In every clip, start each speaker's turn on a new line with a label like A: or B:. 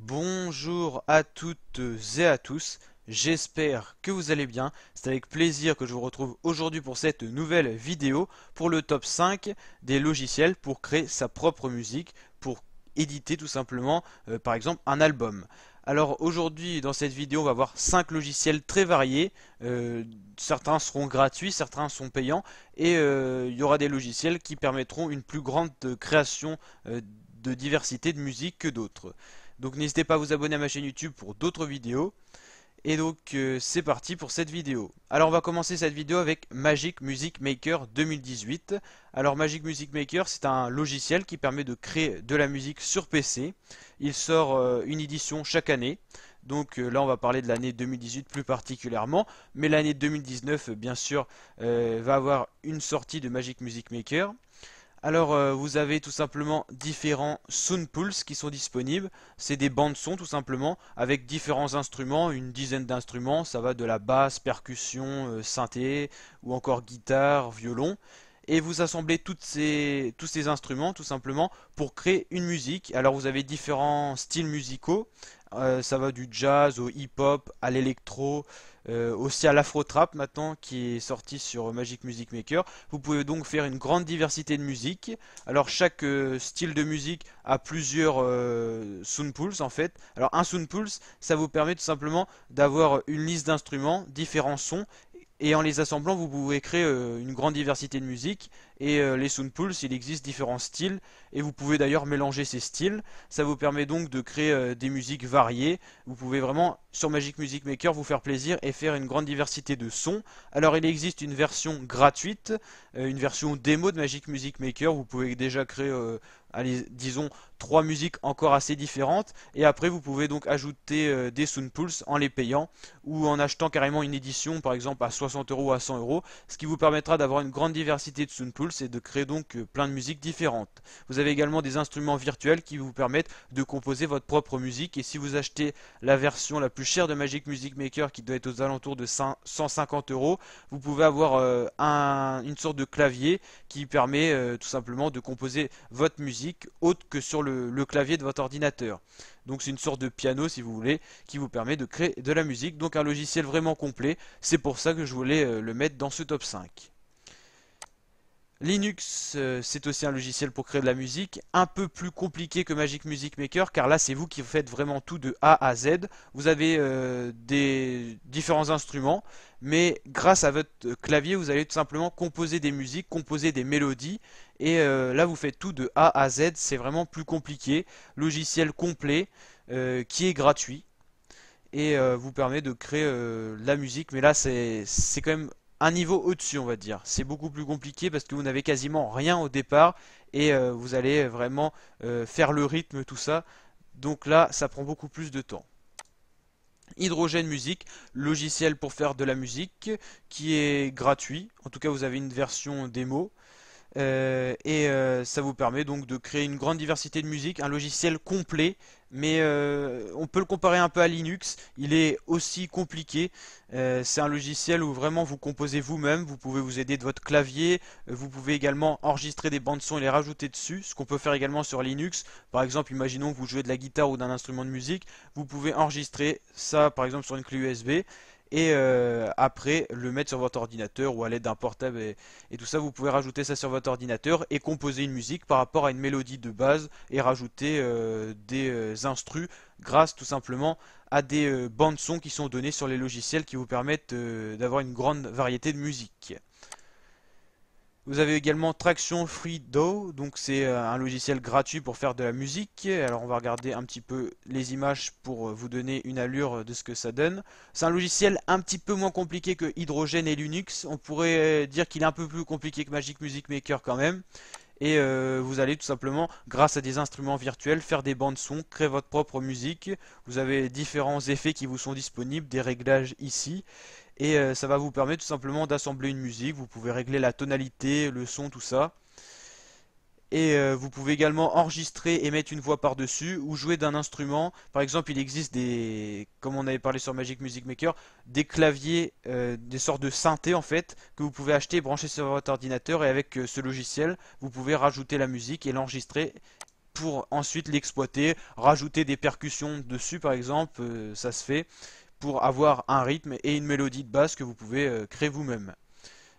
A: Bonjour à toutes et à tous, j'espère que vous allez bien. C'est avec plaisir que je vous retrouve aujourd'hui pour cette nouvelle vidéo pour le top 5 des logiciels pour créer sa propre musique, pour éditer tout simplement par exemple un album. Alors aujourd'hui dans cette vidéo on va voir 5 logiciels très variés. Certains seront gratuits, certains sont payants et il y aura des logiciels qui permettront une plus grande création de diversité de musique que d'autres. Donc n'hésitez pas à vous abonner à ma chaîne YouTube pour d'autres vidéos. Et donc c'est parti pour cette vidéo. Alors on va commencer cette vidéo avec Magic Music Maker 2018. Alors Magic Music Maker c'est un logiciel qui permet de créer de la musique sur PC. Il sort une édition chaque année. Donc là on va parler de l'année 2018 plus particulièrement. Mais l'année 2019 bien sûr va avoir une sortie de Magic Music Maker. Alors vous avez tout simplement différents sound pools qui sont disponibles. C'est des bandes son tout simplement avec différents instruments, une dizaine d'instruments. Ça va de la basse, percussion, synthé ou encore guitare, violon. Et vous assemblez tous ces instruments tout simplement pour créer une musique. Alors vous avez différents styles musicaux. Ça va du jazz au hip-hop, à l'électro, aussi à l'afro-trap maintenant qui est sorti sur Magic Music Maker. Vous pouvez donc faire une grande diversité de musique. Alors chaque style de musique a plusieurs sound pools en fait. Alors un sound pools, ça vous permet tout simplement d'avoir une liste d'instruments, différents sons. Et en les assemblant, vous pouvez créer une grande diversité de musique. Et les sound pools, il existe différents styles. Et vous pouvez d'ailleurs mélanger ces styles. Ça vous permet donc de créer des musiques variées. Vous pouvez vraiment, sur Magic Music Maker, vous faire plaisir et faire une grande diversité de sons. Alors il existe une version gratuite, une version démo de Magic Music Maker. Vous pouvez déjà créer, allez, disons, trois musiques encore assez différentes. Et après, vous pouvez donc ajouter des sound pools en les payant ou en achetant carrément une édition, par exemple à 60 euros ou à 100 euros, ce qui vous permettra d'avoir une grande diversité de sound pools et de créer donc plein de musiques différentes. Vous avez également des instruments virtuels qui vous permettent de composer votre propre musique. Et si vous achetez la version la plus chère de Magic Music Maker qui doit être aux alentours de 150 euros, vous pouvez avoir une sorte de clavier qui permet tout simplement de composer votre musique autre que sur le clavier de votre ordinateur. Donc c'est une sorte de piano si vous voulez qui vous permet de créer de la musique. Donc un logiciel vraiment complet. C'est pour ça que je voulais le mettre dans ce top 5. Linux, c'est aussi un logiciel pour créer de la musique, un peu plus compliqué que Magic Music Maker, car là c'est vous qui faites vraiment tout de A à Z. Vous avez des différents instruments, mais grâce à votre clavier, vous allez tout simplement composer des musiques, composer des mélodies, et là vous faites tout de A à Z, c'est vraiment plus compliqué. Logiciel complet, qui est gratuit et vous permet de créer de la musique. Mais là, c'est quand même un niveau au-dessus, on va dire. C'est beaucoup plus compliqué parce que vous n'avez quasiment rien au départ et vous allez vraiment faire le rythme, tout ça. Donc là, ça prend beaucoup plus de temps. Hydrogène Music, logiciel pour faire de la musique qui est gratuit. En tout cas, vous avez une version démo. Ça vous permet donc de créer une grande diversité de musique, un logiciel complet, mais on peut le comparer un peu à Linux, il est aussi compliqué. C'est un logiciel où vraiment vous composez vous-même, vous pouvez vous aider de votre clavier, vous pouvez également enregistrer des bandes son et les rajouter dessus, ce qu'on peut faire également sur Linux. Par exemple, imaginons que vous jouez de la guitare ou d'un instrument de musique, vous pouvez enregistrer ça par exemple sur une clé USB et après le mettre sur votre ordinateur ou à l'aide d'un portable et tout ça, vous pouvez rajouter ça sur votre ordinateur et composer une musique par rapport à une mélodie de base et rajouter des instrus grâce tout simplement à des bandes son qui sont données sur les logiciels qui vous permettent d'avoir une grande variété de musique. Vous avez également Traction Free DAW, donc c'est un logiciel gratuit pour faire de la musique. Alors on va regarder un petit peu les images pour vous donner une allure de ce que ça donne. C'est un logiciel un petit peu moins compliqué que Hydrogène et Linux. On pourrait dire qu'il est un peu plus compliqué que Magic Music Maker quand même. Et vous allez tout simplement, grâce à des instruments virtuels, faire des bandes son, créer votre propre musique. Vous avez différents effets qui vous sont disponibles, des réglages ici. Et ça va vous permettre tout simplement d'assembler une musique. Vous pouvez régler la tonalité, le son, tout ça. Et vous pouvez également enregistrer et mettre une voix par-dessus ou jouer d'un instrument. Par exemple, il existe des, comme on avait parlé sur Magic Music Maker, des claviers, des sortes de synthés en fait, que vous pouvez acheter et brancher sur votre ordinateur. Et avec ce logiciel, vous pouvez rajouter la musique et l'enregistrer pour ensuite l'exploiter, rajouter des percussions dessus par exemple, ça se fait pour avoir un rythme et une mélodie de base que vous pouvez créer vous-même.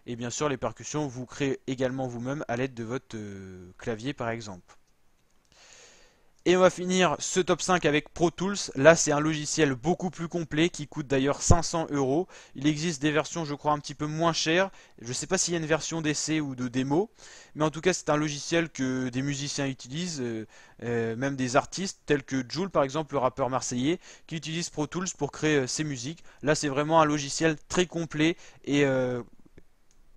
A: Et bien sûr les percussions vous créez également vous-même à l'aide de votre clavier par exemple. Et on va finir ce top 5 avec Pro Tools. Là, c'est un logiciel beaucoup plus complet qui coûte d'ailleurs 500 euros. Il existe des versions, je crois, un petit peu moins chères. Je ne sais pas s'il y a une version d'essai ou de démo, mais en tout cas, c'est un logiciel que des musiciens utilisent, même des artistes tels que Jul, par exemple, le rappeur marseillais, qui utilise Pro Tools pour créer ses musiques. Là, c'est vraiment un logiciel très complet et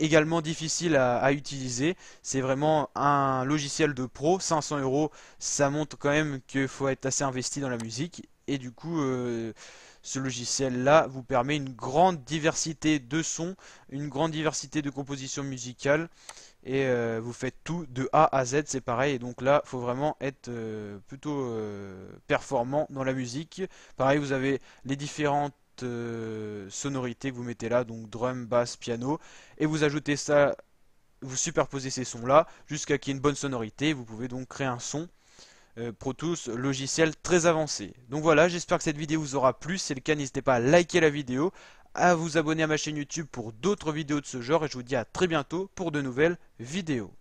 A: également difficile à utiliser. C'est vraiment un logiciel de pro. 500 euros, ça montre quand même qu'il faut être assez investi dans la musique. Et du coup, ce logiciel-là vous permet une grande diversité de sons, une grande diversité de compositions musicales. Et vous faites tout de A à Z, c'est pareil. Et donc là, il faut vraiment être plutôt performant dans la musique. Pareil, vous avez les différentes sonorités que vous mettez là, donc drum, basse, piano, et vous ajoutez ça, vous superposez ces sons là jusqu'à qu'il y ait une bonne sonorité. Vous pouvez donc créer un son. Pro Tools, logiciel très avancé. Donc voilà, j'espère que cette vidéo vous aura plu. Si c'est le cas, n'hésitez pas à liker la vidéo, à vous abonner à ma chaîne YouTube pour d'autres vidéos de ce genre, et je vous dis à très bientôt pour de nouvelles vidéos.